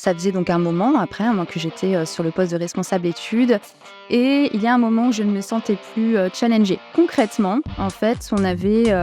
Ça faisait donc un moment, après, un moment que j'étais sur le poste de responsable études. Et il y a un moment où je ne me sentais plus challengée. Concrètement, en fait, on avait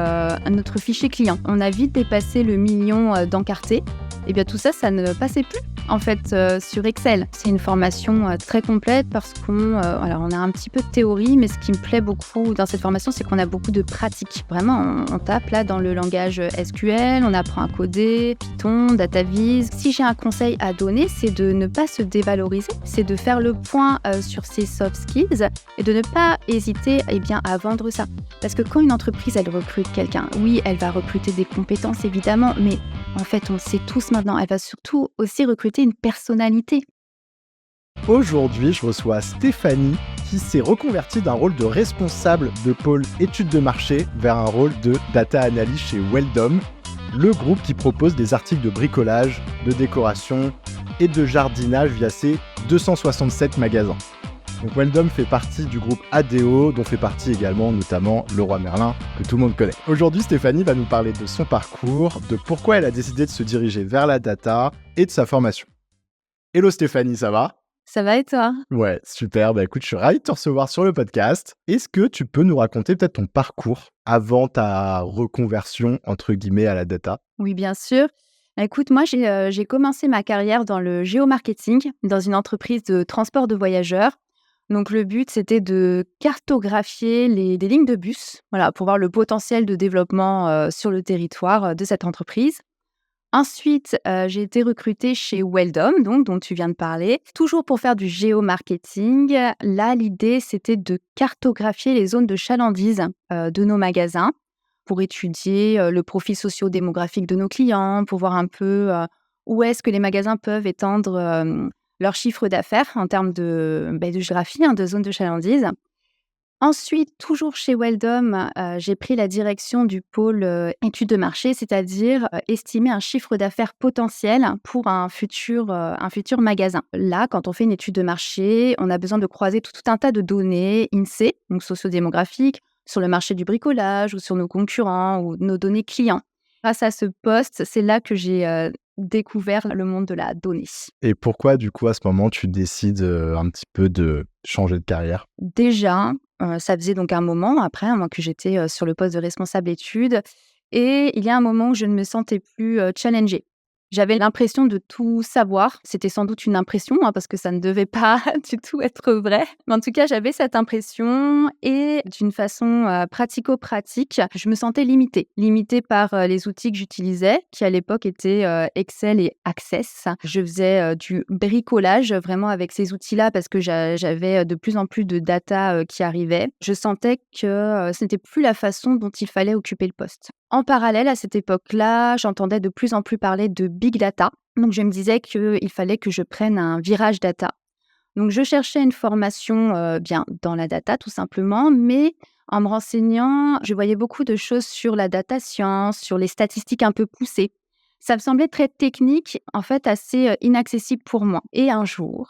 notre fichier client. On a vite dépassé le million d'encartés. Et bien tout ça, ça ne passait plus. En fait, sur Excel, c'est une formation très complète parce alors on a un petit peu de théorie, mais ce qui me plaît beaucoup dans cette formation, c'est qu'on a beaucoup de pratique. Vraiment, on tape là dans le langage SQL, on apprend à coder, Python, DataVis. Si j'ai un conseil à donner, c'est de ne pas se dévaloriser, c'est de faire le point sur ses soft skills et de ne pas hésiter à vendre ça. Parce que quand une entreprise, elle recrute quelqu'un, oui, elle va recruter des compétences évidemment, mais en fait, on le sait tous maintenant, elle va surtout aussi recruter une personnalité. Aujourd'hui, je reçois Stéphanie qui s'est reconvertie d'un rôle de responsable de pôle études de marché vers un rôle de data analyst chez Weldom, le groupe qui propose des articles de bricolage, de décoration et de jardinage via ses 267 magasins. Donc Weldom fait partie du groupe ADO, dont fait partie également notamment Leroy Merlin, que tout le monde connaît. Aujourd'hui, Stéphanie va nous parler de son parcours, de pourquoi elle a décidé de se diriger vers la data et de sa formation. Hello Stéphanie, ça va ? Ça va et toi? Ouais, super. Bah écoute, je suis ravi de te recevoir sur le podcast. Est-ce que tu peux nous raconter peut-être ton parcours avant ta reconversion, entre guillemets, à la data ? Oui, bien sûr. Écoute, moi, j'ai commencé ma carrière dans le géomarketing, dans une entreprise de transport de voyageurs. Donc, le but, c'était de cartographier des lignes de bus, voilà, pour voir le potentiel de développement sur le territoire de cette entreprise. Ensuite, j'ai été recrutée chez Weldom, donc dont tu viens de parler, toujours pour faire du géomarketing. Là, l'idée, c'était de cartographier les zones de chalandise de nos magasins pour étudier le profil socio-démographique de nos clients, pour voir un peu où est-ce que les magasins peuvent étendre leur chiffre d'affaires en termes de géographie, de zones de chalandise. Ensuite, toujours chez Weldom, j'ai pris la direction du pôle études de marché, c'est-à-dire estimer un chiffre d'affaires potentiel pour un futur magasin. Là, quand on fait une étude de marché, on a besoin de croiser tout un tas de données INSEE, donc sociodémographiques, sur le marché du bricolage ou sur nos concurrents ou nos données clients. Grâce à ce poste, c'est là que j'ai découvert le monde de la donnée. Et pourquoi, du coup, à ce moment, tu décides un petit peu de changer de carrière ? Déjà, ça faisait donc un moment, après, moi, que j'étais sur le poste de responsable études. Et il y a un moment où je ne me sentais plus challengée. J'avais l'impression de tout savoir. C'était sans doute une impression, parce que ça ne devait pas du tout être vrai. Mais en tout cas, j'avais cette impression et d'une façon pratico-pratique, je me sentais limitée. Limitée par les outils que j'utilisais, qui à l'époque étaient Excel et Access. Je faisais du bricolage vraiment avec ces outils-là parce que j'avais de plus en plus de data qui arrivait. Je sentais que ce n'était plus la façon dont il fallait occuper le poste. En parallèle, à cette époque-là, j'entendais de plus en plus parler de big data. Donc, je me disais qu'il fallait que je prenne un virage data. Donc, je cherchais une formation bien dans la data, tout simplement, mais en me renseignant, je voyais beaucoup de choses sur la data science, sur les statistiques un peu poussées. Ça me semblait très technique, en fait, assez inaccessible pour moi. Et un jour,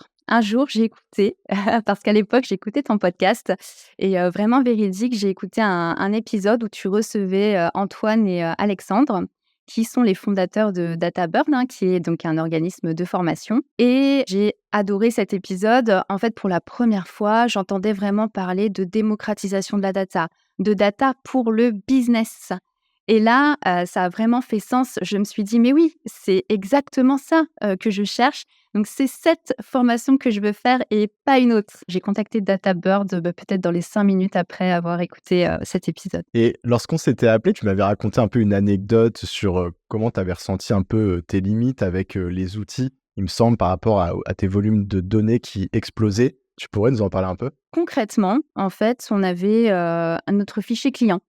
j'ai écouté, parce qu'à l'époque, j'écoutais ton podcast et vraiment véridique, j'ai écouté un épisode où tu recevais Antoine et Alexandre, qui sont les fondateurs de DataBurn, qui est donc un organisme de formation. Et j'ai adoré cet épisode. En fait, pour la première fois, j'entendais vraiment parler de démocratisation de data pour le business. Et là, ça a vraiment fait sens. Je me suis dit: «Mais oui, c'est exactement ça, que je cherche. Donc c'est cette formation que je veux faire et pas une autre». J'ai contacté DataBird, peut-être dans les 5 minutes après avoir écouté, cet épisode. Et lorsqu'on s'était appelé, tu m'avais raconté un peu une anecdote sur comment tu avais ressenti un peu tes limites avec les outils, il me semble, par rapport à tes volumes de données qui explosaient. Tu pourrais nous en parler un peu ? Concrètement, en fait, on avait, notre fichier client.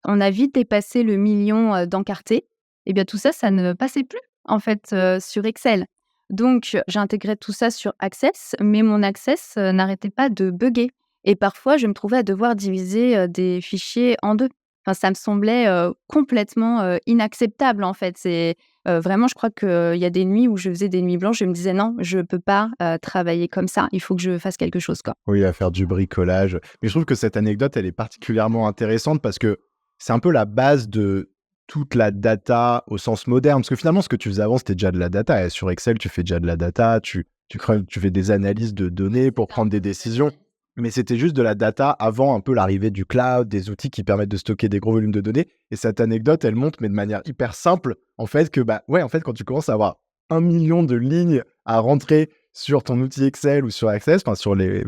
On a vite dépassé le million d'encartés. Et bien tout ça, ça ne passait plus, en fait, sur Excel. Donc j'ai intégré tout ça sur Access, mais mon Access n'arrêtait pas de bugger. Et parfois, je me trouvais à devoir diviser des fichiers en 2. Enfin, ça me semblait complètement inacceptable, en fait. C'est vraiment, je crois qu'il y a des nuits où je faisais des nuits blanches, je me disais: «Non, je peux pas travailler comme ça, il faut que je fasse quelque chose, quoi». Oui, à faire du bricolage. Mais je trouve que cette anecdote, elle est particulièrement intéressante parce que c'est un peu la base de toute la data au sens moderne? Parce que finalement, ce que tu faisais avant, c'était déjà de la data. Et sur Excel, tu fais déjà de la data, tu fais des analyses de données pour prendre des décisions. Mais c'était juste de la data avant un peu l'arrivée du cloud, des outils qui permettent de stocker des gros volumes de données. Et cette anecdote, elle montre, mais de manière hyper simple, en fait, que en fait, quand tu commences à avoir 1 million de lignes à rentrer sur ton outil Excel ou sur Access, enfin sur les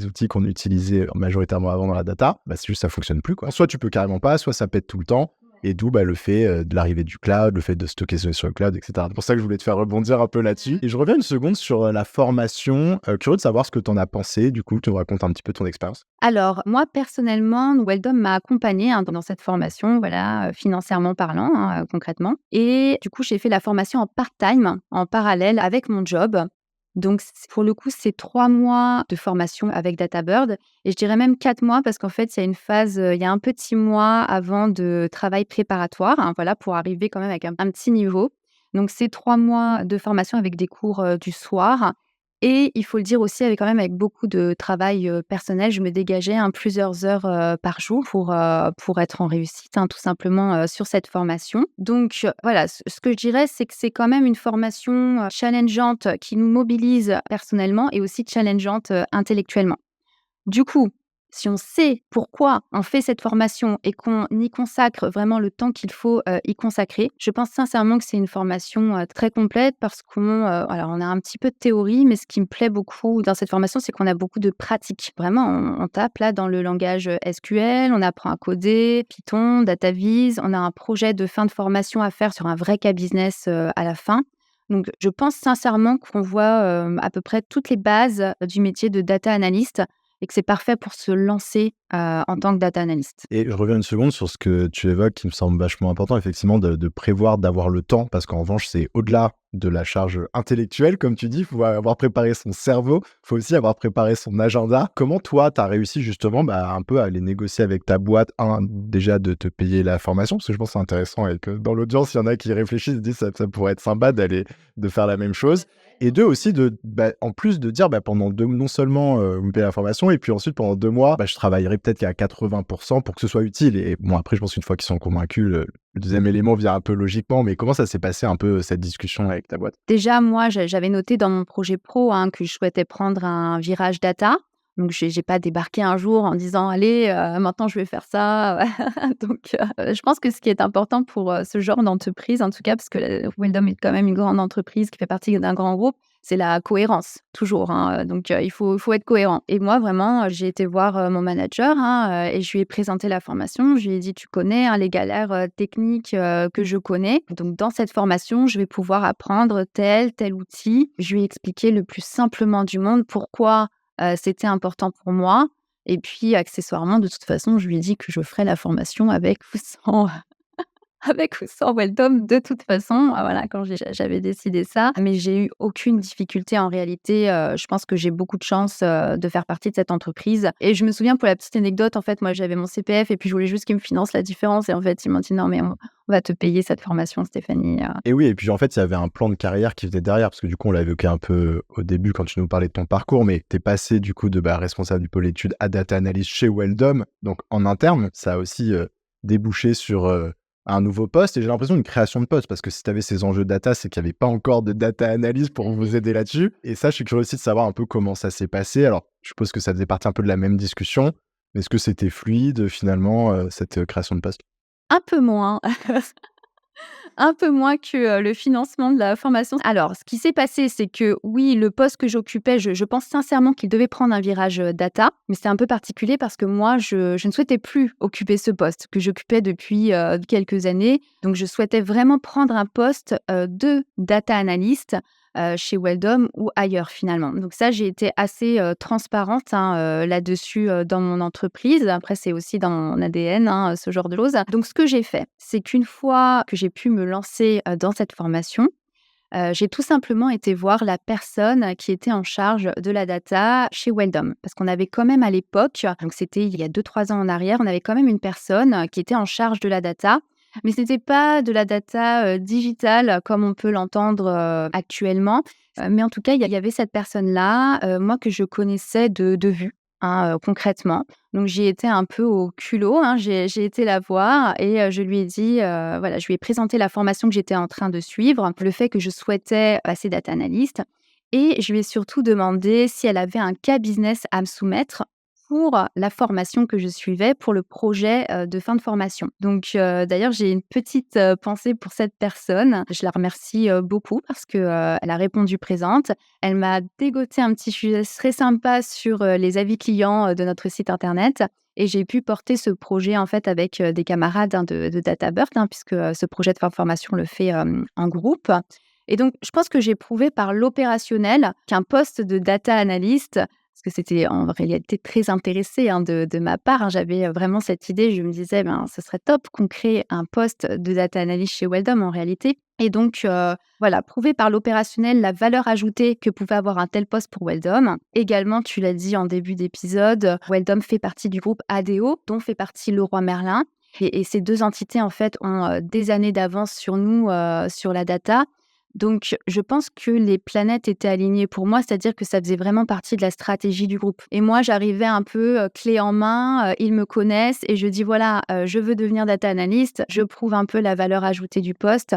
outils qu'on utilisait majoritairement avant dans la data, c'est juste ça fonctionne plus, quoi. Soit tu peux carrément pas, soit ça pète tout le temps. Et d'où le fait de l'arrivée du cloud, le fait de stocker sur le cloud, etc. C'est pour ça que je voulais te faire rebondir un peu là-dessus. Et je reviens une seconde sur la formation. Curieux de savoir ce que tu en as pensé. Du coup, tu me racontes un petit peu ton expérience. Alors, moi, personnellement, Weldom m'a accompagnée dans cette formation, voilà, financièrement parlant, concrètement. Et du coup, j'ai fait la formation en part-time, en parallèle avec mon job. Donc, pour le coup, c'est 3 mois de formation avec DataBird et je dirais même 4 mois parce qu'en fait, il y a une phase, il y a un petit mois avant de travail préparatoire, voilà, pour arriver quand même avec un petit niveau. Donc, c'est 3 mois de formation avec des cours, du soir et il faut le dire aussi avec beaucoup de travail, personnel. Je me dégageais, plusieurs heures, par jour pour être en réussite, tout simplement, sur cette formation. Donc, voilà, ce que je dirais, c'est que c'est quand même une formation, challengeante qui nous mobilise personnellement et aussi challengeante, intellectuellement. Du coup, si on sait pourquoi on fait cette formation et qu'on y consacre vraiment le temps qu'il faut, y consacrer, je pense sincèrement que c'est une formation, très complète parce alors on a un petit peu de théorie, mais ce qui me plaît beaucoup dans cette formation, c'est qu'on a beaucoup de pratique. Vraiment, on tape là dans le langage, SQL, on apprend à coder, Python, DataVis, on a un projet de fin de formation à faire sur un vrai cas business, à la fin. Donc je pense sincèrement qu'on voit, à peu près toutes les bases, du métier de data analyst et que c'est parfait pour se lancer, en tant que data analyst. Et je reviens une seconde sur ce que tu évoques qui me semble vachement important, effectivement, de prévoir, d'avoir le temps, parce qu'en revanche, c'est au-delà de la charge intellectuelle, comme tu dis, il faut avoir préparé son cerveau, il faut aussi avoir préparé son agenda. Comment toi, tu as réussi justement un peu à aller négocier avec ta boîte, déjà de te payer la formation, parce que je pense que c'est intéressant et que dans l'audience, il y en a qui réfléchissent, se disent ça pourrait être sympa de faire la même chose. Et deux aussi, en plus de dire pendant non seulement vous me payez la formation, et puis ensuite pendant 2 mois, je travaillerai peut-être qu'à 80% pour que ce soit utile. Et bon, après, je pense qu'une fois qu'ils sont convaincus, le deuxième élément vient un peu logiquement. Mais comment ça s'est passé un peu cette discussion avec ta boîte? Déjà, moi, j'avais noté dans mon projet pro, que je souhaitais prendre un virage data. Donc j'ai pas débarqué un jour en disant: «Allez, maintenant je vais faire ça». Donc je pense que ce qui est important pour, ce genre d'entreprise, en tout cas, parce que Weldom est quand même une grande entreprise qui fait partie d'un grand groupe, c'est la cohérence, toujours, donc il faut être cohérent et moi, vraiment, j'ai été voir, mon manager, et je lui ai présenté la formation. Je lui ai dit: «Tu connais, les galères, techniques, que je connais. Donc dans cette formation, je vais pouvoir apprendre tel outil». Je lui ai expliqué le plus simplement du monde pourquoi c'était important pour moi et puis accessoirement, de toute façon, je lui ai dit que je ferais la formation avec ou sans avec ou sans Weldom de toute façon, voilà, quand j'avais décidé ça. Mais j'ai eu aucune difficulté en réalité, je pense que j'ai beaucoup de chance, de faire partie de cette entreprise et je me souviens pour la petite anecdote, en fait, moi j'avais mon CPF et puis je voulais juste qu'ils me financent la différence et en fait, ils m'ont dit: «Non mais on va te payer cette formation Stéphanie». Et oui, et puis en fait, il y avait un plan de carrière qui venait derrière, parce que du coup, on l'a évoqué un peu au début quand tu nous parlais de ton parcours, mais tu es passé du coup de responsable du pôle études à data analyst chez Weldom, donc en interne. Ça a aussi débouché sur un nouveau poste, et j'ai l'impression d'une création de poste, parce que si tu avais ces enjeux data, c'est qu'il n'y avait pas encore de data analyst pour vous aider là-dessus. Et ça, je suis curieux aussi de savoir un peu comment ça s'est passé. Alors, je suppose que ça faisait partie un peu de la même discussion, mais est-ce que c'était fluide finalement, cette création de poste? Un peu moins. Un peu moins que, le financement de la formation. Alors, ce qui s'est passé, c'est que oui, le poste que j'occupais, je pense sincèrement qu'il devait prendre un virage, data, mais c'est un peu particulier parce que moi, je ne souhaitais plus occuper ce poste que j'occupais depuis, quelques années. Donc je souhaitais vraiment prendre un poste, de data analyst, chez Weldom ou ailleurs finalement. Donc ça, j'ai été assez, transparente, là-dessus, dans mon entreprise. Après, c'est aussi dans mon ADN, ce genre de choses. Donc ce que j'ai fait, c'est qu'une fois que j'ai pu me lancer, dans cette formation, j'ai tout simplement été voir la personne qui était en charge de la data chez Weldom. Parce qu'on avait quand même à l'époque, donc c'était il y a 2-3 ans en arrière, on avait quand même une personne, qui était en charge de la data. Mais ce n'était pas de la data, digitale comme on peut l'entendre, actuellement. Mais en tout cas, il y avait cette personne-là, moi que je connaissais de vue, hein, concrètement. Donc j'y étais un peu au culot, hein, j'ai été la voir et je lui ai dit, voilà, je lui ai présenté la formation que j'étais en train de suivre, le fait que je souhaitais passer data analyst et je lui ai surtout demandé si elle avait un cas business à me soumettre pour la formation que je suivais, pour le projet, de fin de formation. Donc d'ailleurs, j'ai une petite, pensée pour cette personne. Je la remercie, beaucoup parce que, elle a répondu présente. Elle m'a dégoté un petit sujet très sympa sur, les avis clients, de notre site internet et j'ai pu porter ce projet, en fait, avec, des camarades, hein, de DataBird, hein, puisque, ce projet de fin de formation, on le fait, en groupe et donc je pense que j'ai prouvé par l'opérationnel qu'un poste de data analyst parce que c'était en réalité très intéressé, hein, de ma part, hein. J'avais, vraiment cette idée, je me disais: «Ben, ce serait top qu'on crée un poste de data analyst chez Weldom en réalité» et donc voilà, prouver par l'opérationnel la valeur ajoutée que pouvait avoir un tel poste pour Weldom. Également, tu l'as dit en début d'épisode, Weldom fait partie du groupe ADO, dont fait partie Leroy Merlin et ces 2 entités, en fait, ont, des années d'avance sur nous, sur la data. Donc, je pense que les planètes étaient alignées pour moi, c'est-à-dire que ça faisait vraiment partie de la stratégie du groupe. Et moi, j'arrivais un peu clé en main, ils me connaissent et je dis voilà, je veux devenir data analyst, je prouve un peu la valeur ajoutée du poste.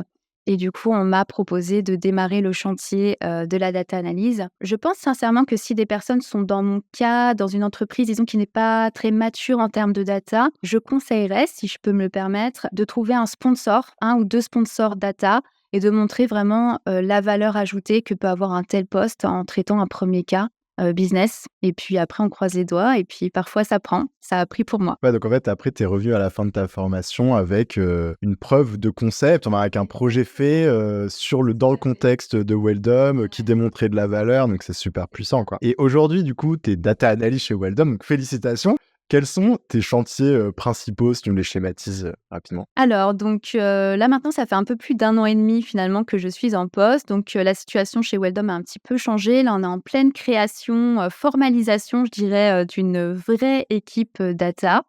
Et du coup, on m'a proposé de démarrer le chantier de la data analyse. Je pense sincèrement que si des personnes sont dans mon cas, dans une entreprise, disons, qui n'est pas très mature en termes de data, je conseillerais, si je peux me le permettre, de trouver un sponsor, un ou deux sponsors data et de montrer vraiment, la valeur ajoutée que peut avoir un tel poste en traitant un premier cas, business et puis après on croise les doigts et puis parfois ça prend. Ça a pris pour moi. Ouais, donc en fait, après, tu es revenu à la fin de ta formation avec, une preuve de concept, enfin avec un projet fait, dans le contexte de Weldom, qui démontrait de la valeur, donc c'est super puissant, quoi. Et aujourd'hui, du coup, tu es data analyst chez Weldom, donc félicitations. Quels sont tes chantiers, principaux, si tu me les schématises, rapidement? Alors donc, là maintenant ça fait un peu plus d'1 an et demi finalement que je suis en poste donc, la situation chez Weldom a un petit peu changé. Là on est en pleine création, formalisation je dirais, d'une vraie équipe, data.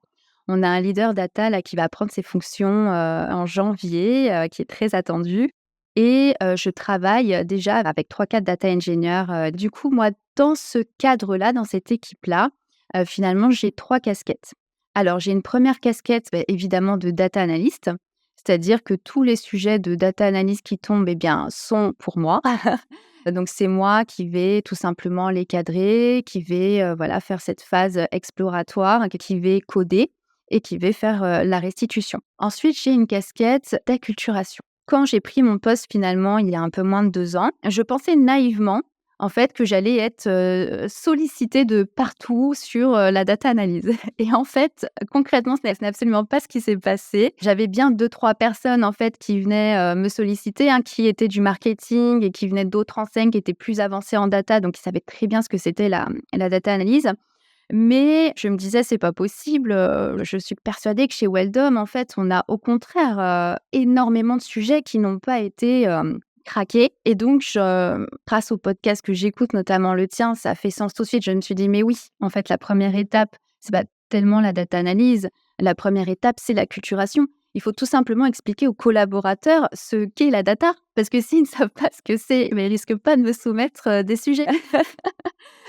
On a un leader data là qui va prendre ses fonctions, en janvier, qui est très attendu et je travaille, déjà avec 3-4 data engineers, du coup moi dans ce cadre-là, dans cette équipe-là, finalement j'ai 3 casquettes. Alors, j'ai une première casquette, évidemment de data analyst, c'est-à-dire que tous les sujets de data analyst qui tombent, eh bien, sont pour moi. Donc, c'est moi qui vais tout simplement les cadrer, qui vais voilà, faire cette phase exploratoire, qui vais coder et qui vais faire la restitution. Ensuite, j'ai une casquette d'acculturation. Quand j'ai pris mon poste finalement il y a un peu moins de 2 ans, je pensais naïvement en fait, que j'allais être, sollicitée de partout sur, la data analyse et en fait, concrètement, ce n'est absolument pas ce qui s'est passé. J'avais bien 2-3 personnes, en fait, qui venaient, me solliciter, hein, qui étaient du marketing et qui venaient d'autres enseignes qui étaient plus avancées en data, donc ils savaient très bien ce que c'était la data analyse. Mais je me disais: «C'est pas possible, je suis persuadée que chez Weldom, en fait, on a au contraire, énormément de sujets qui n'ont pas été, craqués» et donc grâce au podcast que j'écoute, notamment le tien, ça a fait sens tout de suite. Je me suis dit: «Mais oui, en fait, la première étape, c'est pas tellement la data analyse. La première étape, c'est l'acculturation». Il faut tout simplement expliquer aux collaborateurs ce qu'est la data, parce que s'ils ne savent pas ce que c'est, mais ils risquent pas de me soumettre, des sujets.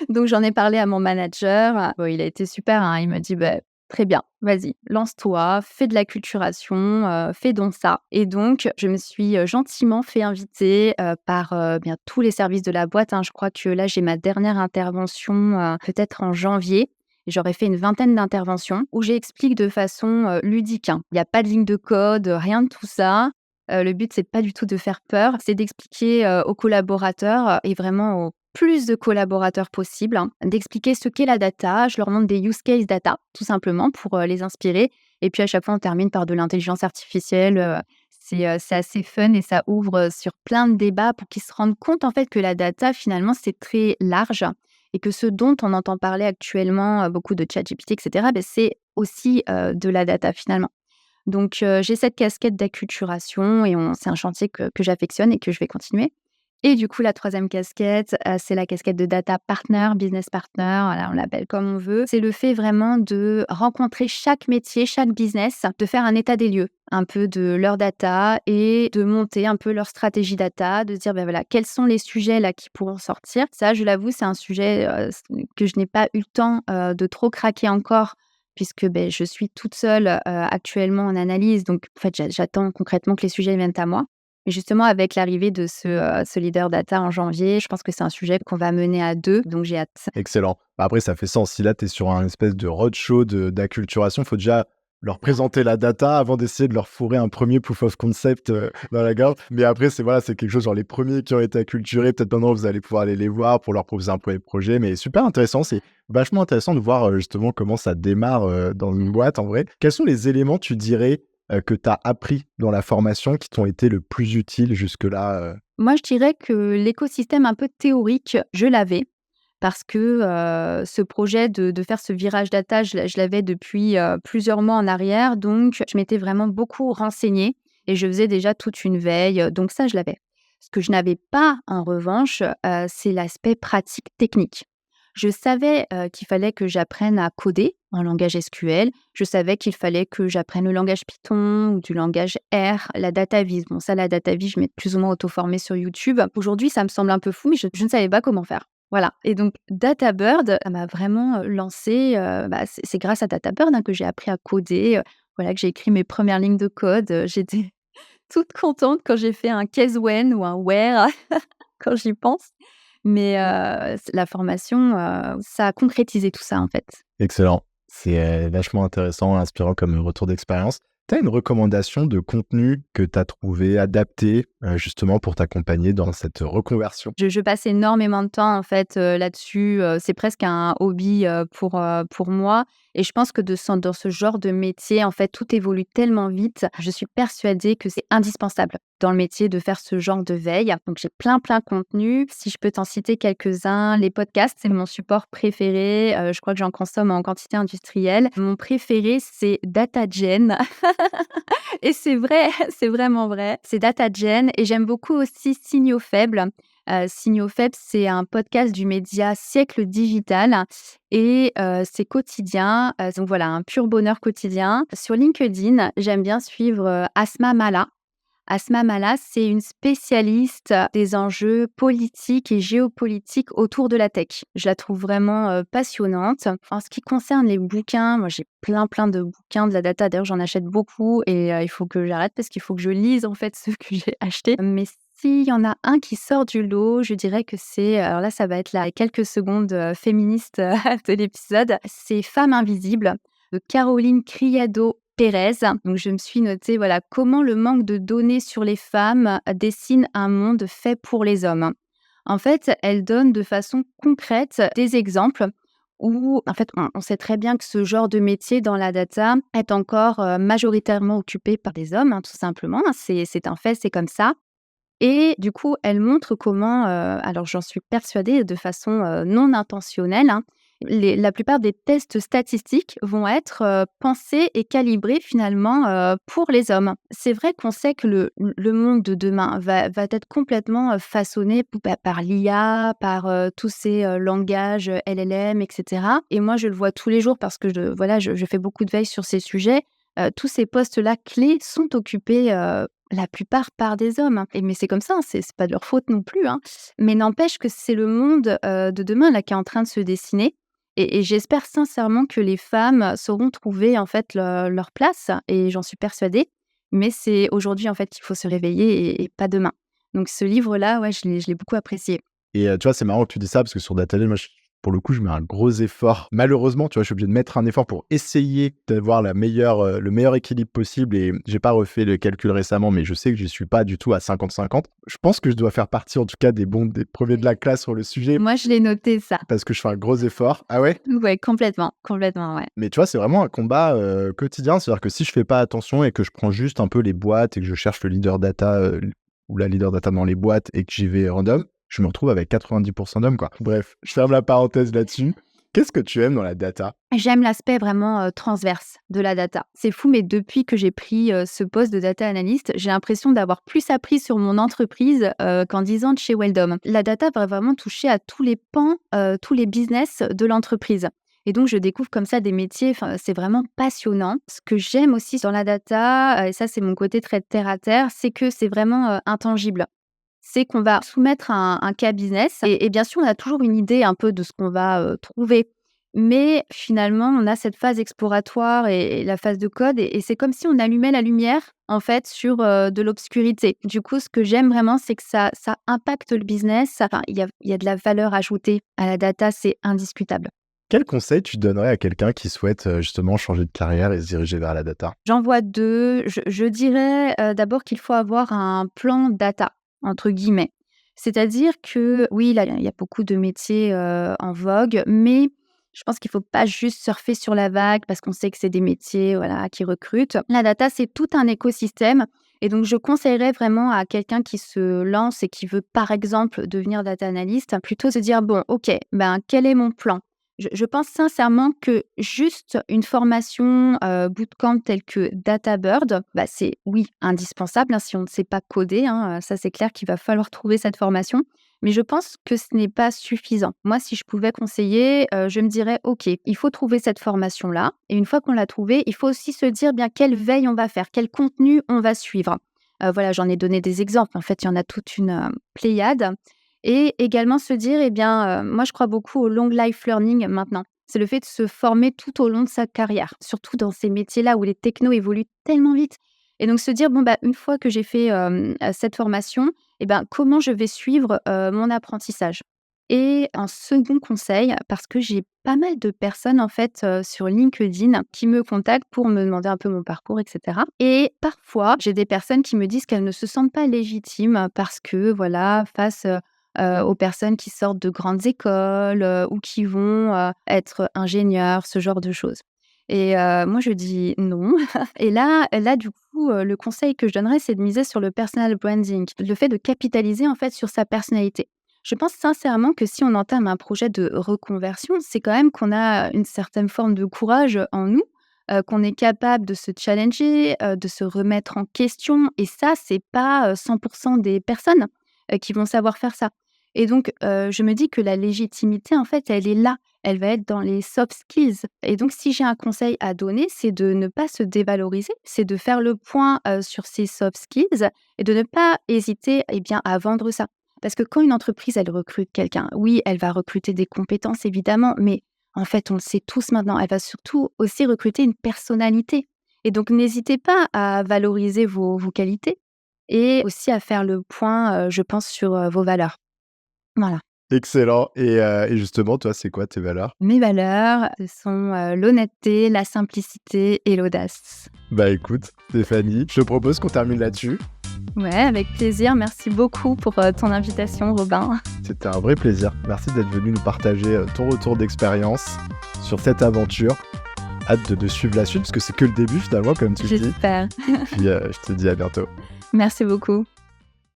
Donc j'en ai parlé à mon manager. Bon, il a été super, hein. Il m'a dit: «Bah, très bien, vas-y, lance-toi, fais de l'acculturation, fais donc ça» et donc je me suis, gentiment fait inviter, par, bien tous les services de la boîte, hein. Je crois que là, j'ai ma dernière intervention, peut-être en janvier. J'aurais fait une vingtaine d'interventions où j'explique de façon, ludique, hein. Il y a pas de ligne de code, rien de tout ça. Le but, c'est pas du tout de faire peur, c'est d'expliquer, aux collaborateurs, et vraiment au plus de collaborateurs possible, hein, d'expliquer ce qu'est la data. Je leur montre des use case data, tout simplement pour, les inspirer et puis à chaque fois, on termine par de l'intelligence artificielle, c'est assez fun et ça ouvre, sur plein de débats pour qu'ils se rendent compte, en fait, que la data, finalement, c'est très large et que ce dont on entend parler actuellement, beaucoup de ChatGPT et cetera, c'est aussi, de la data, finalement. Donc j'ai cette casquette d'acculturation et c'est un chantier que j'affectionne et que je vais continuer Et du coup, la troisième casquette, c'est la casquette de data partner, business partner, voilà, on l'appelle comme on veut. C'est le fait vraiment de rencontrer chaque métier, chaque business, de faire un état des lieux, un peu de leur data et de monter un peu leur stratégie data, de se dire, voilà, quels sont les sujets là qui pourront sortir. Ça, je l'avoue, c'est un sujet que je n'ai pas eu le temps de trop craquer encore, puisque je suis toute seule actuellement en analyse. Donc, en fait, j'attends concrètement que les sujets viennent à moi. Mais justement, avec l'arrivée de ce leader data en janvier, je pense que c'est un sujet qu'on va mener à 2, donc j'ai hâte. Excellent. Bah, après, ça fait sens. Si là, tu es sur un espèce de roadshow d'acculturation, il faut déjà leur présenter la data avant d'essayer de leur fourrer un premier proof of concept dans la gorge. Mais après, c'est quelque chose, genre les premiers qui ont été acculturés, peut-être maintenant, vous allez pouvoir aller les voir pour leur proposer un premier projet. Mais super intéressant. C'est vachement intéressant de voir justement comment ça démarre dans une boîte en vrai. Quels sont les éléments, tu dirais, que tu as appris dans la formation qui t'ont été le plus utiles jusque-là Moi, je dirais que l'écosystème un peu théorique, je l'avais. Parce que ce projet de faire ce virage data, je l'avais depuis plusieurs mois en arrière. Donc, je m'étais vraiment beaucoup renseignée et je faisais déjà toute une veille. Donc ça, je l'avais. Ce que je n'avais pas, en revanche, c'est l'aspect pratique technique. Je savais qu'il fallait que j'apprenne à coder en langage SQL. Je savais qu'il fallait que j'apprenne le langage Python ou du langage R, la data viz. Bon, ça, la data viz, je m'étais plus ou moins auto-formée sur YouTube. Aujourd'hui, ça me semble un peu fou, mais je ne savais pas comment faire. Voilà. Et donc, DataBird, ça m'a vraiment lancée. C'est grâce à DataBird que j'ai appris à coder. Voilà, que j'ai écrit mes premières lignes de code. J'étais toute contente quand j'ai fait un case when ou un where, quand j'y pense. Mais la formation, ça a concrétisé tout ça, en fait. Excellent. C'est vachement intéressant, inspirant comme retour d'expérience. Tu as une recommandation de contenu que tu as trouvé adapté justement pour t'accompagner dans cette reconversion? Je passe énormément de temps, en fait, là-dessus. C'est presque un hobby pour moi et je pense que dans ce genre de métier, en fait, tout évolue tellement vite. Je suis persuadée que c'est indispensable dans le métier de faire ce genre de veille. Donc j'ai plein de contenus. Si je peux t'en citer quelques-uns, les podcasts, c'est mon support préféré. Je crois que j'en consomme en quantité industrielle. Mon préféré, c'est DataGen. Et c'est vrai, c'est vraiment vrai. C'est DataGen et j'aime beaucoup aussi Signaux Faibles. Signaux Faibles, c'est un podcast du média Siècle Digital et c'est quotidien. Donc voilà, un pur bonheur quotidien. Sur LinkedIn, j'aime bien suivre Asma Mala. Asma Mala, c'est une spécialiste des enjeux politiques et géopolitiques autour de la tech. Je la trouve vraiment passionnante. En ce qui concerne les bouquins, moi j'ai plein de bouquins de la data. D'ailleurs, j'en achète beaucoup et il faut que j'arrête parce qu'il faut que je lise en fait ceux que j'ai achetés. Mais s'il y en a un qui sort du lot, je dirais que c'est, alors là ça va être la quelques secondes féministes de l'épisode, c'est Femmes invisibles de Caroline Criado-Pérez. Donc, je me suis notée, voilà, comment le manque de données sur les femmes dessine un monde fait pour les hommes. En fait, elle donne de façon concrète des exemples où, en fait, on sait très bien que ce genre de métier dans la data est encore majoritairement occupé par des hommes, tout simplement. C'est un fait, c'est comme ça. Et du coup, elle montre comment, alors j'en suis persuadée de façon non intentionnelle, la plupart des tests statistiques vont être pensés et calibrés finalement pour les hommes. C'est vrai qu'on sait que le monde de demain va être complètement façonné par l'IA, par tous ces langages LLM, etc. Et moi, je le vois tous les jours parce que je fais beaucoup de veille sur ces sujets. Tous ces postes-là clés sont occupés la plupart par des hommes. Mais c'est comme ça, c'est pas de leur faute non plus. Mais n'empêche que c'est le monde de demain là qui est en train de se dessiner. Et j'espère sincèrement que les femmes sauront trouver en fait leur place. Et j'en suis persuadée. Mais c'est aujourd'hui en fait qu'il faut se réveiller et pas demain. Donc ce livre-là, ouais, je l'ai beaucoup apprécié. Et tu vois, c'est marrant que tu dis ça parce que sur DataGen, moi, pour le coup, je mets un gros effort. Malheureusement, tu vois, je suis obligé de mettre un effort pour essayer d'avoir le meilleur équilibre possible. Et j'ai pas refait le calcul récemment, mais je sais que je suis pas du tout à 50-50. Je pense que je dois faire partie, en tout cas, des premiers de la classe sur le sujet. Moi, je l'ai noté ça. Parce que je fais un gros effort. Ah ouais? Ouais, complètement, ouais. Mais tu vois, c'est vraiment un combat quotidien. C'est-à-dire que si je fais pas attention et que je prends juste un peu les boîtes et que je cherche le leader data ou la leader data dans les boîtes et que j'y vais random, je me retrouve avec 90% d'hommes, quoi. Bref, je ferme la parenthèse là-dessus. Qu'est-ce que tu aimes dans la data? J'aime l'aspect vraiment, transverse de la data. C'est fou, mais depuis que j'ai pris, ce poste de data analyst, j'ai l'impression d'avoir plus appris sur mon entreprise, qu'en 10 ans de chez Weldom. La data va vraiment toucher à tous les pans, tous les business de l'entreprise et donc je découvre comme ça des métiers, enfin, c'est vraiment passionnant. Ce que j'aime aussi dans la data, et ça, c'est mon côté très terre à terre, c'est que c'est vraiment, intangible. C'est qu'on va soumettre un cas business et bien sûr, on a toujours une idée un peu de ce qu'on va, trouver. Mais finalement, on a cette phase exploratoire et la phase de code et c'est comme si on allumait la lumière, en fait, sur, de l'obscurité. Du coup, ce que j'aime vraiment, c'est que ça impacte le business. Enfin, il y a de la valeur ajoutée à la data, c'est indiscutable. Quel conseil tu donnerais à quelqu'un qui souhaite, justement changer de carrière et se diriger vers la data? J'en vois 2. Je dirais, d'abord qu'il faut avoir un «plan data» entre guillemets. C'est-à-dire que oui, là, il y a beaucoup de métiers, en vogue, mais je pense qu'il faut pas juste surfer sur la vague parce qu'on sait que c'est des métiers, voilà, qui recrutent. La data, c'est tout un écosystème et donc je conseillerais vraiment à quelqu'un qui se lance et qui veut, par exemple, devenir data analyst, plutôt se dire: «Bon, OK, ben, quel est mon plan?» Je pense sincèrement que juste une formation, bootcamp telle que DataBird, bah, c'est oui, indispensable, hein, si on ne sait pas coder, hein, ça c'est clair qu'il va falloir trouver cette formation. Mais je pense que ce n'est pas suffisant. Moi, si je pouvais conseiller, je me dirais: «OK, il faut trouver cette formation-là et une fois qu'on l'a trouvée, il faut aussi se dire bien quelle veille on va faire, quel contenu on va suivre». Voilà, j'en ai donné des exemples. En fait, il y en a toute une, pléiade et également se dire, eh bien, moi je crois beaucoup au long life learning maintenant. C'est le fait de se former tout au long de sa carrière, surtout dans ces métiers-là où les technos évoluent tellement vite et donc se dire: «Bon, bah, une fois que j'ai fait, cette formation et ben, comment je vais suivre, mon apprentissage?» Et un second conseil, parce que j'ai pas mal de personnes en fait, sur LinkedIn qui me contactent pour me demander un peu mon parcours et cetera et parfois, j'ai des personnes qui me disent qu'elles ne se sentent pas légitimes parce que voilà, face, aux personnes qui sortent de grandes écoles, ou qui vont, être ingénieurs, ce genre de choses. Et moi je dis: «Non» et là du coup, le conseil que je donnerais, c'est de miser sur le personal branding, le fait de capitaliser en fait sur sa personnalité. Je pense sincèrement que si on entame un projet de reconversion, c'est quand même qu'on a une certaine forme de courage en nous, qu'on est capable de se challenger, de se remettre en question et ça, c'est pas, 100 des personnes, qui vont savoir faire ça. Et donc, je me dis que la légitimité, en fait, elle est là. Elle va être dans les soft skills. Et donc, si j'ai un conseil à donner, c'est de ne pas se dévaloriser, c'est de faire le point, sur ses soft skills et de ne pas hésiter, eh bien, à vendre ça. Parce que quand une entreprise, elle recrute quelqu'un, oui, elle va recruter des compétences évidemment, mais en fait, on le sait tous maintenant, elle va surtout aussi recruter une personnalité. Et donc, n'hésitez pas à valoriser vos qualités et aussi à faire le point, je pense, sur, vos valeurs. Voilà. Excellent et justement, toi, c'est quoi tes valeurs? Mes valeurs, ce sont, l'honnêteté, la simplicité et l'audace. Bah, écoute, Stéphanie, je te propose qu'on termine là-dessus. Ouais, avec plaisir. Merci beaucoup pour, ton invitation, Robin. C'était un vrai plaisir. Merci d'être venu nous partager, ton retour d'expérience sur cette aventure. Hâte de suivre la suite parce que c'est que le début finalement, comme tu le dis. J'espère. Puis, je te dis à bientôt. Merci beaucoup.